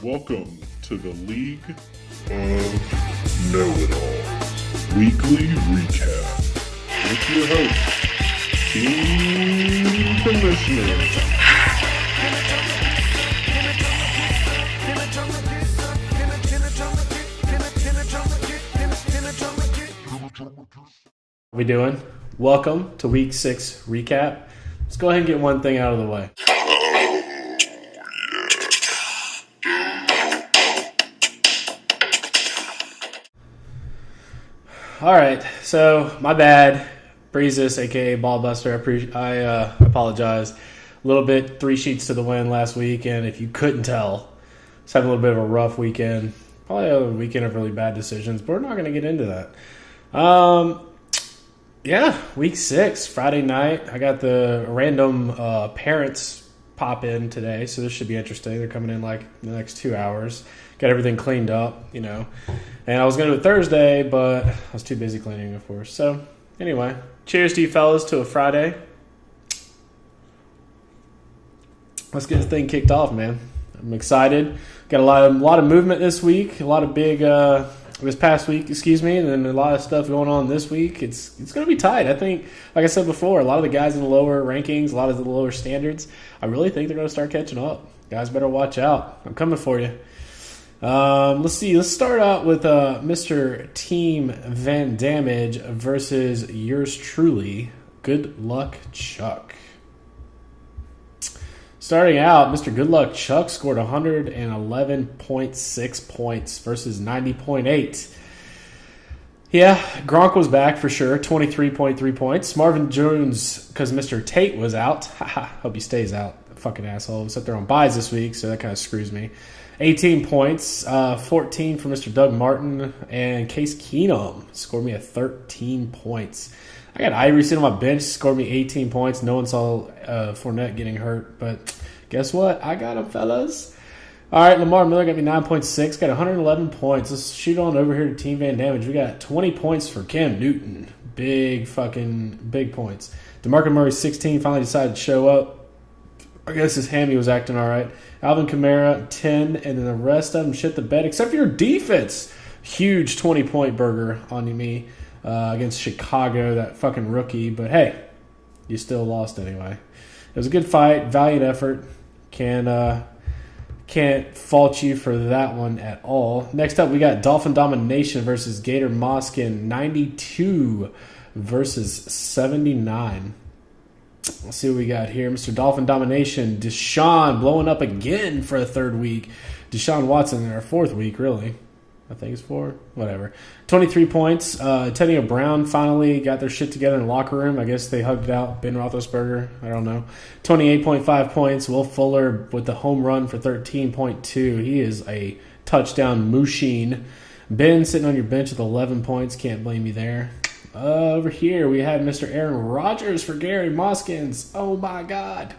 Welcome to the League of Know-It-Alls Weekly Recap with your host, Team Commissioner. How we doing? Welcome to Week 6 Recap. Let's go ahead and get one thing out of the way. All right, so my bad, Breezes, aka Ballbuster. I apologize. A little bit 3 sheets to the wind last week, and if you couldn't tell, I was having a little bit of a rough weekend. Probably a weekend of really bad decisions, but we're not going to get into that. Yeah, Week 6, Friday night. I got the random parents pop in today, so this should be interesting. They're coming in like in the next 2 hours. Got everything cleaned up, you know. And I was going to do it Thursday, but I was too busy cleaning, of course. So, anyway, cheers to you fellas to a Friday. Let's get this thing kicked off, man. I'm excited. Got a lot of movement this week, a lot of big this past week, and then a lot of stuff going on this week. It's going to be tight. I think, like I said before, a lot of the guys in the lower rankings, a lot of the lower standards, I really think they're going to start catching up. Guys better watch out. I'm coming for you. Let's see. Let's start out with Mr. Team Van Damage versus yours truly. Good luck, Chuck. Starting out, Mr. Good Luck Chuck scored 111.6 points versus 90.8. Yeah, Gronk was back for sure, 23.3 points. Marvin Jones, because Mr. Tate was out. Hope he stays out, fucking asshole. Except they're on buys this week, so that kind of screws me. 18 points, 14 for Mr. Doug Martin, and Case Keenum scored me 13 points. I got Ivory sitting on my bench, scored me 18 points. No one saw Fournette getting hurt, but guess what? I got him, fellas. All right, Lamar Miller got me 9.6, got 111 points. Let's shoot on over here to Team Van Damage. We got 20 points for Cam Newton. Big points. DeMarco Murray, 16, finally decided to show up. I guess his hammy was acting all right. Alvin Kamara, 10, and then the rest of them shit the bed, except for your defense. Huge 20-point burger on me against Chicago, that fucking rookie. But, hey, you still lost anyway. It was a good fight, valiant effort. Can't fault you for that one at all. Next up, we got Dolphin Domination versus Gator Moskin, 92 versus 79. Let's see what we got here. Mr. Dolphin Domination, Deshaun blowing up again for a third week. Deshaun Watson in our fourth week, really. I think it's 4. Whatever. 23 points. Antonio Brown finally got their shit together in the locker room. I guess they hugged it out. Ben Roethlisberger. I don't know. 28.5 points. Will Fuller with the home run for 13.2. He is a touchdown machine. Ben sitting on your bench with 11 points. Can't blame you there. Over here, we have Mr. Aaron Rodgers for Gary Moskins. Oh, my God.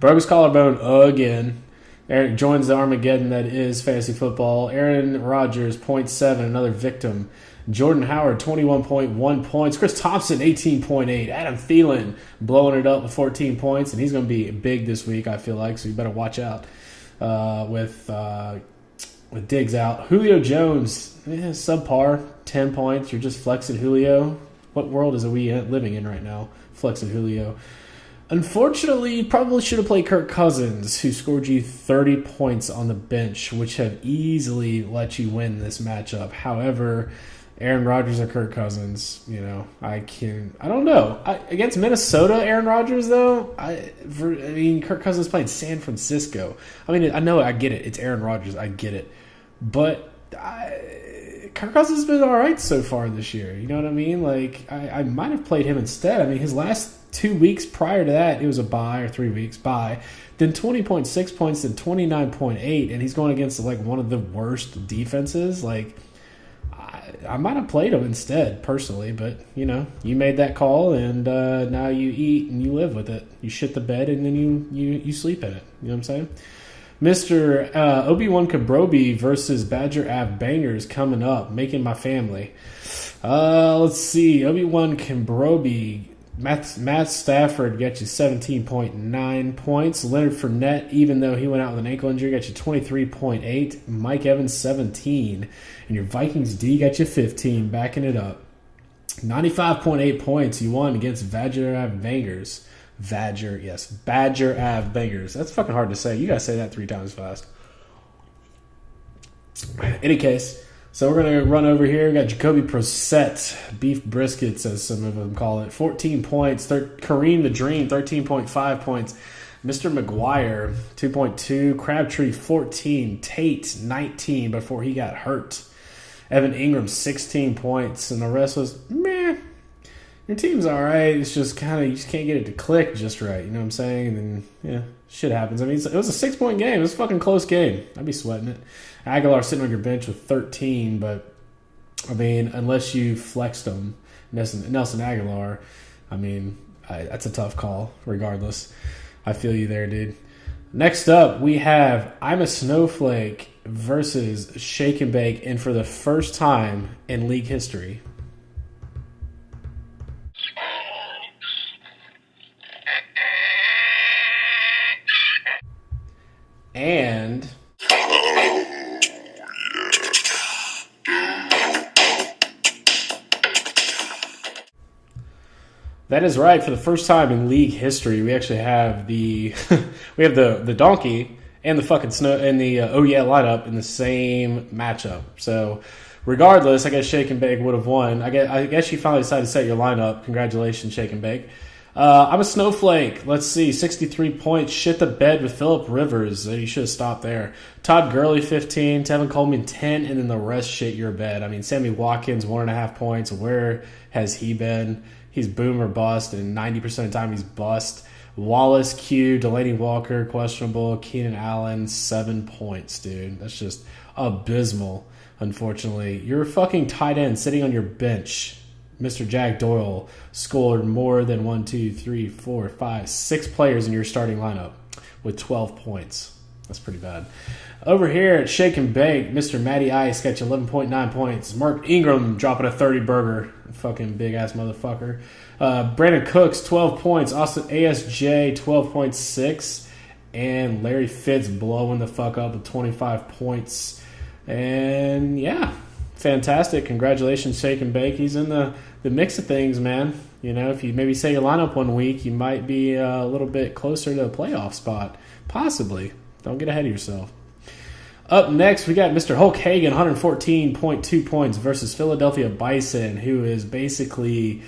Broke his collarbone again. Eric joins the Armageddon that is fantasy football. Aaron Rodgers, 0.7, another victim. Jordan Howard, 21.1 points. Chris Thompson, 18.8. Adam Thielen blowing it up with 14 points, and he's going to be big this week, I feel like, so you better watch out with Diggs out. Julio Jones, subpar, 10 points. You're just flexing Julio. What world is we living in right now? Flexing Julio. Unfortunately, you probably should have played Kirk Cousins, who scored you 30 points on the bench, which have easily let you win this matchup. However, Aaron Rodgers or Kirk Cousins, I don't know. Against Minnesota, Aaron Rodgers, though, Kirk Cousins played San Francisco. I get it. It's Aaron Rodgers. I get it. But Kirk Cousins has been all right so far this year. You know what I mean? Like, I might have played him instead. I mean, his last 2 weeks prior to that, it was a bye, or 3 weeks bye. Then 20.6 points, then 29.8, and he's going against like one of the worst defenses. Like, I might have played him instead, personally, but, you made that call, and now you eat and you live with it. You shit the bed, and then you sleep in it. You know what I'm saying? Mr. Obi-Wan Kenobi versus Badger Av Bangers coming up, making my family. Let's see. Obi-Wan Kenobi Matt Stafford got you 17.9 points. Leonard Fournette, even though he went out with an ankle injury, got you 23.8. Mike Evans, 17. And your Vikings D got you 15, backing it up. 95.8 points you won against Badger Ave Bangers. Badger Ave Bangers. That's fucking hard to say. You gotta say that 3 times fast. Any case, so we're going to run over here. We got Jacoby Brissett, beef briskets, as some of them call it. 14 points. Kareem the Dream, 13.5 points. Mr. McGuire, 2.2. Crabtree, 14. Tate, 19 before he got hurt. Evan Ingram, 16 points. And the rest was, meh. Your team's all right. It's just kind of, you just can't get it to click just right. You know what I'm saying? And then, yeah, shit happens. I mean, it was a 6-point game. It was a fucking close game. I'd be sweating it. Aguilar sitting on your bench with 13, but, I mean, unless you flexed him, Nelson Aguilar, I mean, that's a tough call, regardless. I feel you there, dude. Next up, we have I'm a Snowflake versus Shake and Bake, and for the first time in league history. And that is right. For the first time in league history, we actually have the the donkey and the fucking snow and the oh yeah lineup in the same matchup. So regardless, I guess Shake and Bake would have won. I guess you finally decided to set your lineup. Congratulations, Shake and Bake. I'm a Snowflake. Let's see, 63 points. Shit the bed with Phillip Rivers. You should have stopped there. Todd Gurley, 15. Tevin Coleman, 10. And then the rest shit your bed. I mean, Sammy Watkins, 1.5 points. Where has he been? He's boom or bust, and 90% of the time he's bust. Wallace, Q, Delaney Walker, questionable. Keenan Allen, 7 points, dude. That's just abysmal, unfortunately. You're a fucking tight end sitting on your bench. Mr. Jack Doyle scored more than 6 players in your starting lineup with 12 points. That's pretty bad. Over here at Shake and Bake, Mr. Matty Ice got you 11.9 points. Mark Ingram dropping a 30 burger. Fucking big-ass motherfucker. Brandon Cooks, 12 points. Austin ASJ, 12.6. And Larry Fitz blowing the fuck up with 25 points. And, yeah, fantastic. Congratulations, Shake and Bake. He's in the mix of things, man. You know, if you maybe say your lineup one week, you might be a little bit closer to a playoff spot. Possibly. Don't get ahead of yourself. Up next, we got Mr. Hulk Hogan, 114.2 points versus Philadelphia Bison, who is basically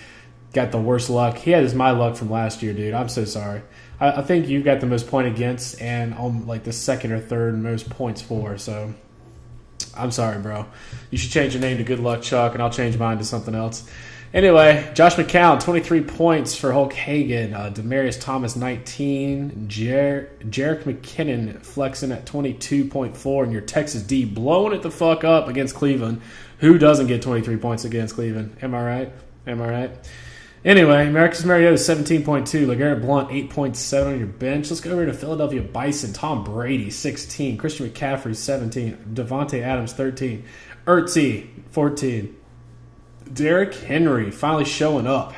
got the worst luck. He had my luck from last year, dude. I'm so sorry. I think you've got the most point against and on like the second or third most points for, so I'm sorry, bro. You should change your name to Good Luck Chuck, and I'll change mine to something else. Anyway, Josh McCown, 23 points for Hulk Hogan. Demaryius Thomas, 19. Jerick McKinnon flexing at 22.4. And your Texas D blowing it the fuck up against Cleveland. Who doesn't get 23 points against Cleveland? Am I right? Anyway, Marcus Mariota, 17.2. LeGarrette Blount, 8.7 on your bench. Let's go over to Philadelphia Bison. Tom Brady, 16. Christian McCaffrey, 17. Devontae Adams, 13. Ertz, 14. Derrick Henry finally showing up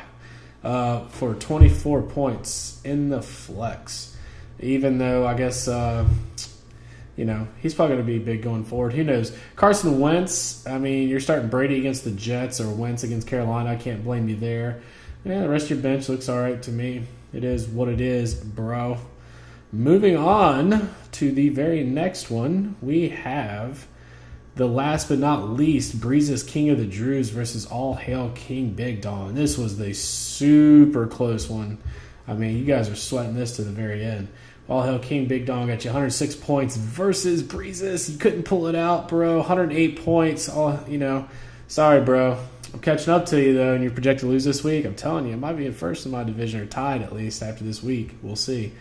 for 24 points in the flex. Even though I guess, he's probably going to be big going forward. Who knows? Carson Wentz, I mean, you're starting Brady against the Jets or Wentz against Carolina. I can't blame you there. Yeah, the rest of your bench looks all right to me. It is what it is, bro. Moving on to the very next one, we have the last but not least, Breeze's King of the Drews versus All Hail King Big Don. This was the super close one. I mean, you guys are sweating this to the very end. All Hail King Big Don got you 106 points versus Breezes. You couldn't pull it out, bro. 108 points. Sorry, bro. I'm catching up to you, though, and you're projected to lose this week. I'm telling you, I might be in first in my division or tied at least after this week. We'll see.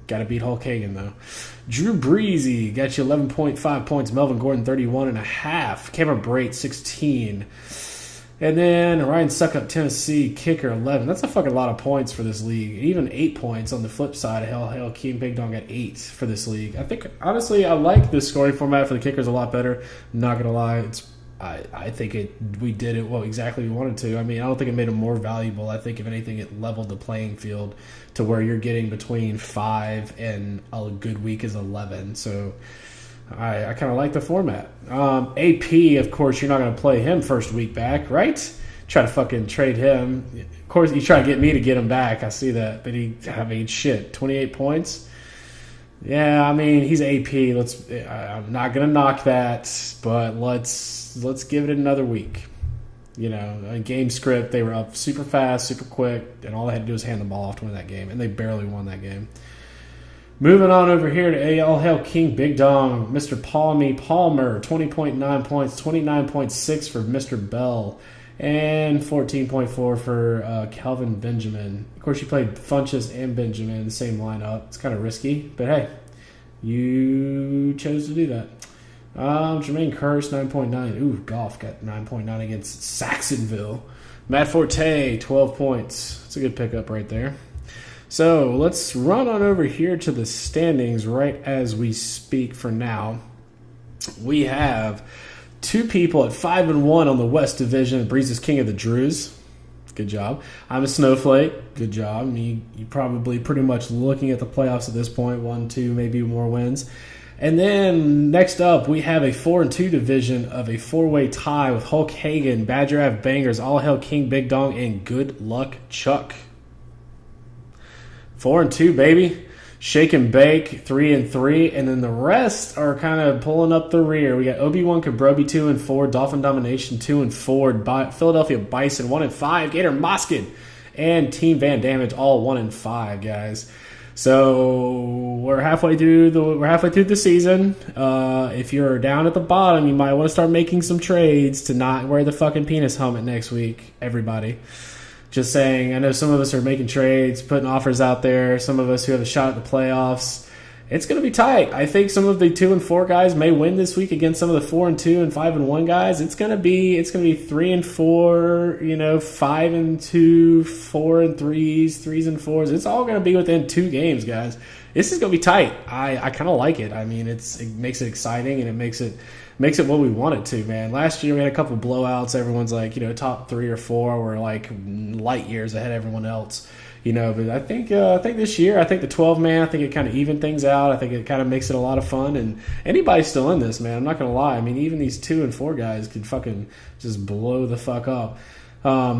Got to beat Hulk Hogan, though. Drew Breezy got you 11.5 points. Melvin Gordon, 31.5. Cameron Brate, 16. And then Ryan Suckup, Tennessee, kicker, 11. That's a fucking lot of points for this league. Even 8 points on the flip side. Hell, King Big Dog got 8 for this league. I think, honestly, I like this scoring format for the kickers a lot better. I'm not going to lie. I think we did it exactly we wanted to. I mean, I don't think it made them more valuable. I think if anything, it leveled the playing field to where you're getting between 5 and a good week is 11. So I kind of like the format. AP, of course, you're not going to play him first week back, right? Try to fucking trade him. Of course, you try to get me to get him back. I see that, but shit, 28 points. Yeah, I mean, he's AP. I'm not gonna knock that, but let's give it another week. You know, a game script, they were up super fast, super quick, and all they had to do was hand the ball off to win that game, and they barely won that game. Moving on over here to All Hail King Big Dong, Mr. Palmer, 20.9 points, 29.6 for Mr. Bell, and 14.4 for Calvin Benjamin. Of course, you played Funchess and Benjamin in the same lineup. It's kind of risky, but hey, you chose to do that. Jermaine Kearse, 9.9. Ooh, Goff got 9.9 against Saxonville. Matt Forte, 12 points. That's a good pickup right there. So let's run on over here to the standings right as we speak for now. We have 2 people at 5-1 on the West Division. Breeze is king of the Drews. Good job. I'm a snowflake. Good job. I mean, you're probably pretty much looking at the playoffs at this point. 1, 2, maybe more wins. And then next up, we have a 4-2 division of a 4-way tie with Hulk Hagan, Badger Ave Bangers, All Hail King Big Dong, and Good Luck Chuck. 4-2, baby. Shake and Bake, 3-3, and then the rest are kind of pulling up the rear. We got Obi-Wan Kenobi 2-4, Dolphin Domination 2-4, Philadelphia Bison 1-5, Gator Moskin, and Team Van Damage all 1-5, guys. So we're halfway through the season. If you're down at the bottom, you might want to start making some trades to not wear the fucking penis helmet next week. Everybody. Just saying, I know some of us are making trades, putting offers out there. Some of us who have a shot at the playoffs. It's going to be tight. I think some of the 2-4 guys may win this week against some of the 4-2 and 5-1 guys. It's going to be 3-4, 5-2, 4-3s, 3-4s. It's all going to be within 2 games, guys. This is going to be tight. I kind of like it. I mean, it makes it exciting, and it makes it what we want it to, man. Last year we had a couple blowouts. Everyone's like, top 3 or 4 were like light years ahead of everyone else. But I think this year, I think the 12-man, I think it kind of evened things out. I think it kind of makes it a lot of fun. And anybody's still in this, man. I'm not going to lie. I mean, even these 2 and 4 guys could fucking just blow the fuck up. Let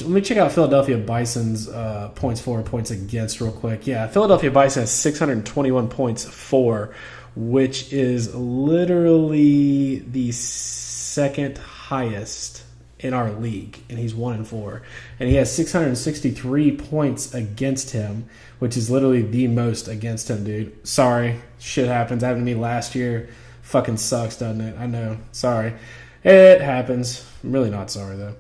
me check out Philadelphia Bison's points for, points against real quick. Yeah, Philadelphia Bison has 621 points for, which is literally the second highest in our league, and he's 1-4, and he has 663 points against him, which is literally the most against him, dude. Sorry, shit happens. Happened to me last year. Fucking sucks, doesn't it? I know. Sorry, it happens. I'm really not sorry though.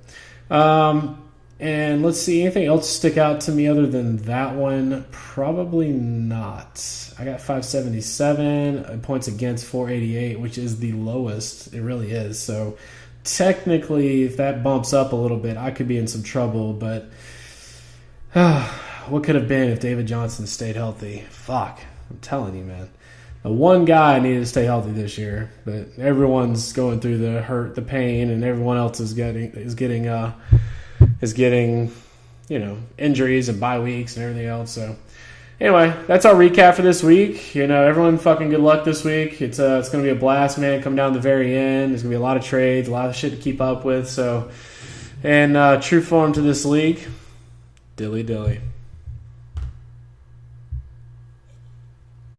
And let's see, anything else stick out to me other than that one? Probably not. I got 577 points against 488, which is the lowest. It really is. So technically, if that bumps up a little bit, I could be in some trouble. But what could have been if David Johnson stayed healthy? Fuck, I'm telling you, man. The one guy needed to stay healthy this year, but everyone's going through the hurt, the pain, and everyone else is getting injuries and bye weeks and everything else. So anyway, that's our recap for this week. Everyone fucking good luck this week. It's going to be a blast, man. Come down to the very end. There's going to be a lot of trades, a lot of shit to keep up with. So, and true form to this league, dilly dilly.